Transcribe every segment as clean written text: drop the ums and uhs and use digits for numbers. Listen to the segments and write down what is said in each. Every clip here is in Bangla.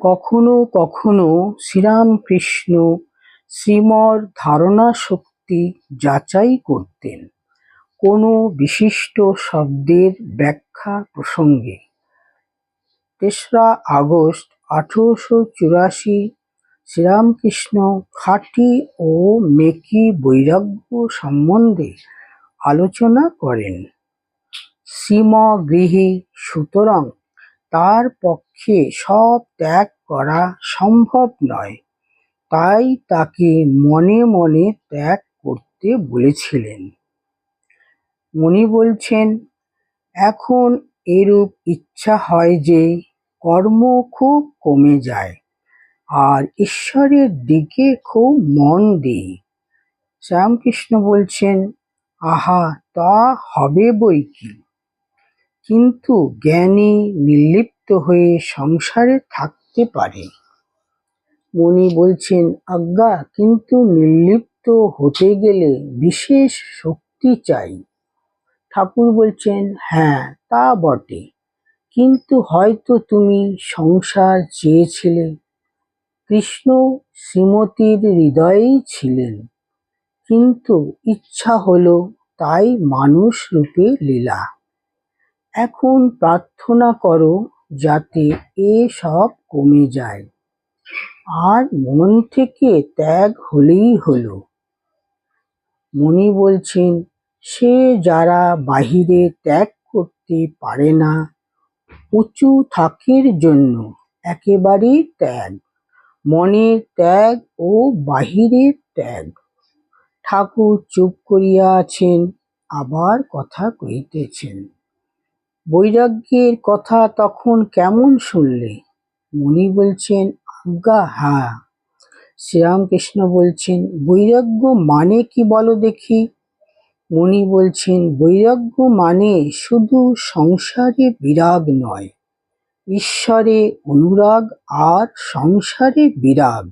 কখনো কখনো শ্রীরামকৃষ্ণ শ্রীমর ধারণাশক্তি যাচাই করতেন কোনো বিশিষ্ট শব্দের ব্যাখ্যা প্রসঙ্গে। ৩রা আগস্ট ১৮৮৪ শ্রীরামকৃষ্ণ খাঁটি ও মেকি বৈরাগ্য সম্বন্ধে আলোচনা করেন। শ্রীমগৃহী সুতরাং তার পক্ষে সব ত্যাগ করা সম্ভব নয়, তাই তাকে মনে মনে ত্যাগ করতে বলেছিলেন। উনি বলছেন, এখন এরূপ ইচ্ছা হয় যে কর্ম খুব কমে যায় আর ঈশ্বরের দিকে খুব মন দিই। শ্রীরামকৃষ্ণ বলছেন, আহা, তা হবে বই কি, কিন্তু জ্ঞানী নির্লিপ্ত হয়ে সংসারে থাকতে পারে। উনি বলছেন, আজ্ঞা, কিন্তু নির্লিপ্ত হতে গেলে বিশেষ শক্তি চাই। ঠাকুর বলছেন, হ্যাঁ, তা বটে, কিন্তু হয়তো তুমি সংসার চেয়েছিলে। কৃষ্ণ শ্রীমতীর হৃদয়েই ছিলেন, কিন্তু ইচ্ছা হলো তাই মানুষ রূপে লীলা। এখন প্রার্থনা করো যাতে এ সব কমে যায়, আর মন থেকে ত্যাগ হলেই হলো। মুনি বলছেন, সে যারা বাহিরে ত্যাগ করতে পারে না, উঁচু থাকের জন্য একেবারেই ত্যাগ, মনের ত্যাগ ও বাহিরের ত্যাগ। ঠাকুর চুপ করিয়া আছেন, আবার কথা কইতেছেন। বৈরাগ্যের কথা তখন কেমন শুনলে? মুনি বলছেন, আজ্ঞা, হ্যাঁ। শ্রীরামকৃষ্ণ বলছেন, বৈরাগ্য মানে কি বলো দেখি? মুনি বলছেন, বৈরাগ্য মানে শুধু সংসারে বিরাগ নয়, ঈশ্বরে অনুরাগ আর সংসারে বিরাগ।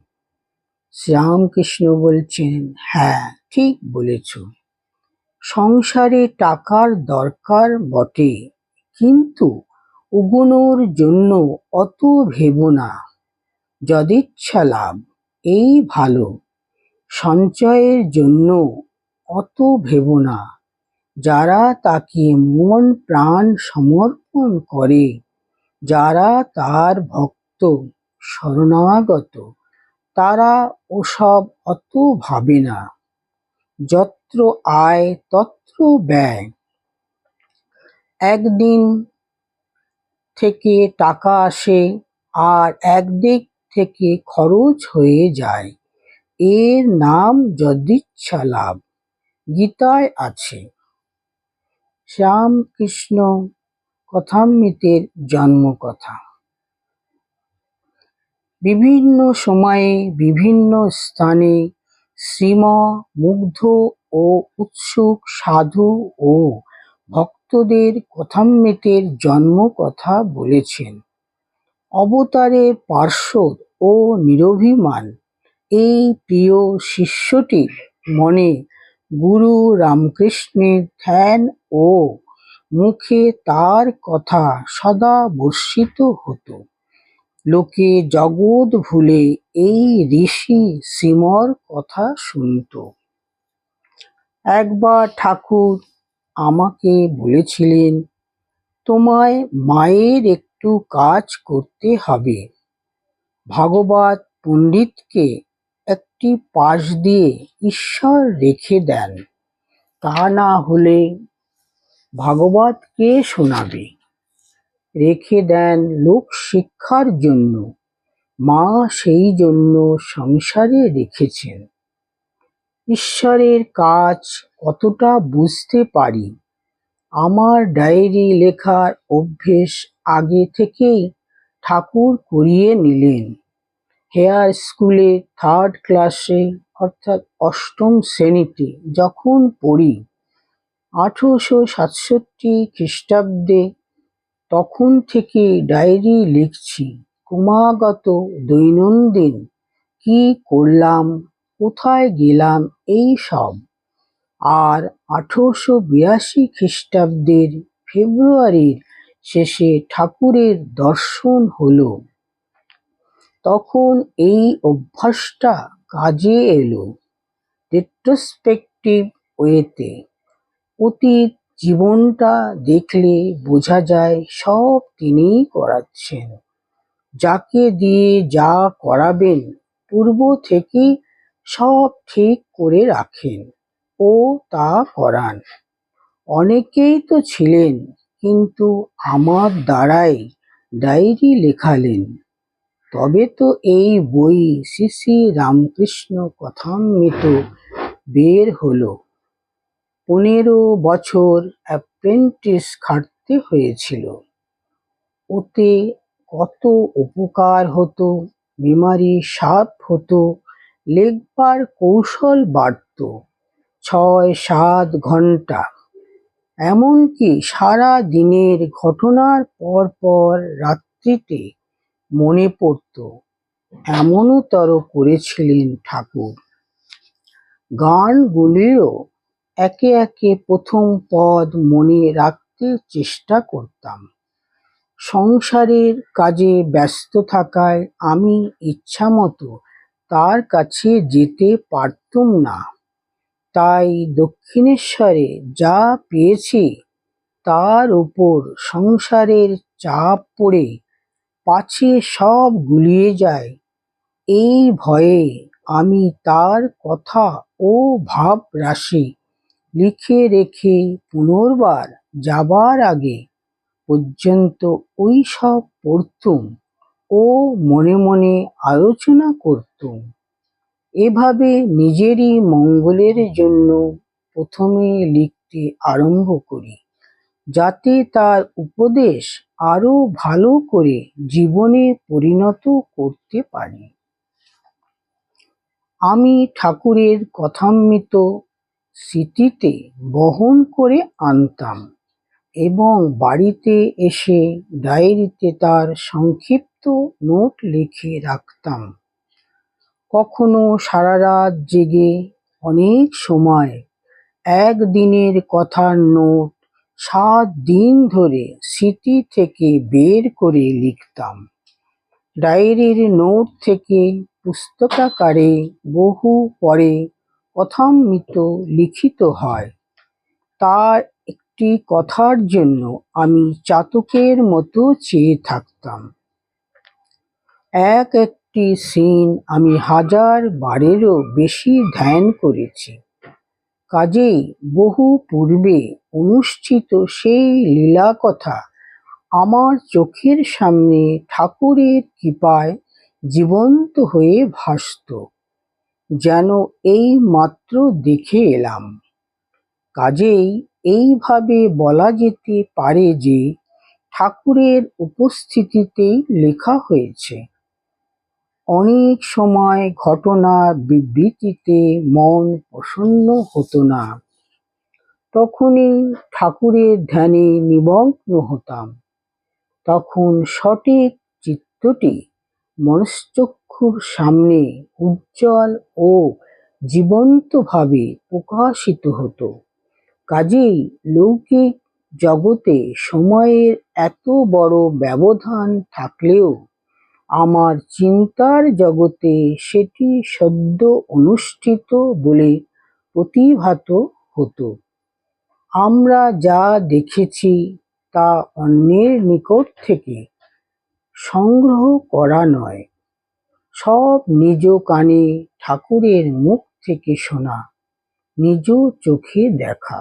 শ্রীরামকৃষ্ণ বলছেন, হ্যাঁ, ঠিক বলেছ। সংসারে টাকার দরকার বটে, কিন্তু উগনোর জন্য অত ভেবো না। যদিচ্ছা লাভ, এই ভালো। সঞ্চয়ের জন্য অত ভেবো না। যারা তাকে মন প্রাণ সমর্পণ করে, যারা তার ভক্ত শরণাগত, তারা ওসব অত ভাবে না। যত্র আয় তত্র ব্যয়। একদিন থেকে টাকা আসে আর একদিক থেকে খরচ হয়ে যায়, এর নাম যদিচ্ছা লাভ, গীতায় আছে। শ্রীরামকৃষ্ণ কথামৃতের জন্মকথা। বিভিন্ন সময়ে বিভিন্ন স্থানে শ্রীম মুগ্ধ ও উৎসুক সাধু ও ভক্তদের কথামৃতের জন্মকথা বলেছেন। অবতারের পার্শ্বদ ও নিরভিমান এই প্রিয় শিষ্যটির মনে গুরু রামকৃষ্ণের ধ্যান ও মুখে তার কথা সদা বর্ষিত হতো। লোকে জগৎ ভুলে এই ঋষি শ্রীমর কথা শুনত। একবার ঠাকুর আমাকে বলেছিলেন, তোমায় মায়ের একটু কাজ করতে হবে। ভাগবত পণ্ডিতকে একটি পাশ দিয়ে ঈশ্বর রেখে দেন, তা না হলে ভাগবত কে শোনাবে? রেখে দেন লোক শিক্ষার জন্য, মা সেই জন্য সংসারে রেখেছেন। ঈশ্বরের কাজ কতটা বুঝতে পারি, আমার ডায়েরি লেখার অভ্যেস আগে থেকেই ঠাকুর করিয়ে নিলেন। হেয়ার স্কুলে 3rd ক্লাসে অর্থাৎ 8ম শ্রেণীতে যখন পড়ি 1867 খ্রিস্টাব্দে, তখন থেকে ডায়েরি লিখছি, ক্রমাগত দৈনন্দিন কি করলাম, কোথায় গেলাম, এই সব। আর 1882 খ্রিস্টাব্দের ফেব্রুয়ারির শেষে ঠাকুরের দর্শন হলো। তখন এই অভ্যাসটা কাজে এলো রেট্রোস্পেকটিভ ওয়েতে। অতীত জীবনটা দেখলে বোঝা যায় সব তিনিই করাচ্ছেন। যাকে দিয়ে যা করাবেন পূর্ব থেকেই সব ঠিক করে রাখেন ও তা করান। অনেকেই তো ছিলেন, কিন্তু আমার দ্বারাই ডায়েরি লেখালেন। তবে তো এই বই শ্রী শ্রী রামকৃষ্ণ কথামৃত বের হলো। 15 বছর অ্যাপ্রেন্টিস খাটতে হয়েছিল। ওতে কত উপকার হতো, মেমারি শার্প হতো, লেখবার কৌশল বাড়ত 6-7 ঘন্টা। এমনকি সারা দিনের ঘটনার পর পর রাত্রিতে মনে পড়ত, এমনতর করেছিলেন ঠাকুর। গানগুলিও একে একে প্রথম পদ মনে রাখতে চেষ্টা করতাম। সংসারের কাজে ব্যস্ত থাকায় আমি ইচ্ছামতো তার কাছে যেতে পারতুম না। তাই দক্ষিণেশ্বরে যা পেয়েছি তার উপর সংসারের চাপ পড়ে পাছে সব গুলিয়ে যায়, এই ভয়ে আমি তার কথা ও ভাব রাশি লিখে রেখে পুনর্বার যাবার আগে পর্যন্ত ওই সব পড়তুম ও মনে মনে আলোচনা করতুম। এভাবে নিজেরই মঙ্গলের জন্য প্রথমে লিখতে আরম্ভ করি, যাতে তার উপদেশ আরো ভালো করে জীবনে পরিণত করতে পারি। আমি ঠাকুরের কথামৃত স্মৃতিতে বহন করে আনতাম এবং বাড়িতে এসে ডায়েরিতে তার সংক্ষিপ্ত নোট লিখে রাখতাম। কখনো সারা রাত জেগে, অনেক সময় একদিনের কথার নোট 7 দিন ধরে স্মৃতি থেকে বের করে লিখতাম। ডায়েরির নোট থেকে পুস্তকাকারে বহু পরে কথামৃত লিখিত হয়। তার একটি কথার জন্য আমি চাতকের মতো চেয়ে থাকতাম। একটি সিন আমি 1000 বারেরও বেশি ধ্যান করেছি। কাজেই বহু পূর্বে অনুষ্ঠিত সেই লীলা কথা আমার চোখের সামনে ঠাকুরের কৃপায় জীবন্ত হয়ে ভাসত, যেন এই মাত্র দেখে এলাম। কাজেই এইভাবে বলা যেতে পারে যে ঠাকুরের উপস্থিতিতেই লেখা হয়েছে। অনেক সময় ঘটনার বিবৃতিতে মন প্রসন্ন হতো না, তখনই ঠাকুরের ধ্যানে নিমগ্ন হতাম। তখন সঠিক চিত্রটি মনশ্চক্ষুর সামনে উজ্জ্বল ও জীবন্তভাবে প্রকাশিত হতো। কাজেই লৌকিক জগতে সময়ের এত বড় ব্যবধান থাকলেও আমার চিন্তার জগতে সেটি সদ্য অনুষ্ঠিত বলে প্রতিভাত হতো। আমরা যা দেখেছি তা অন্যের নিকট থেকে সংগ্রহ করা নয়, সব নিজ কানে ঠাকুরের মুখ থেকে শোনা, নিজ চোখে দেখা।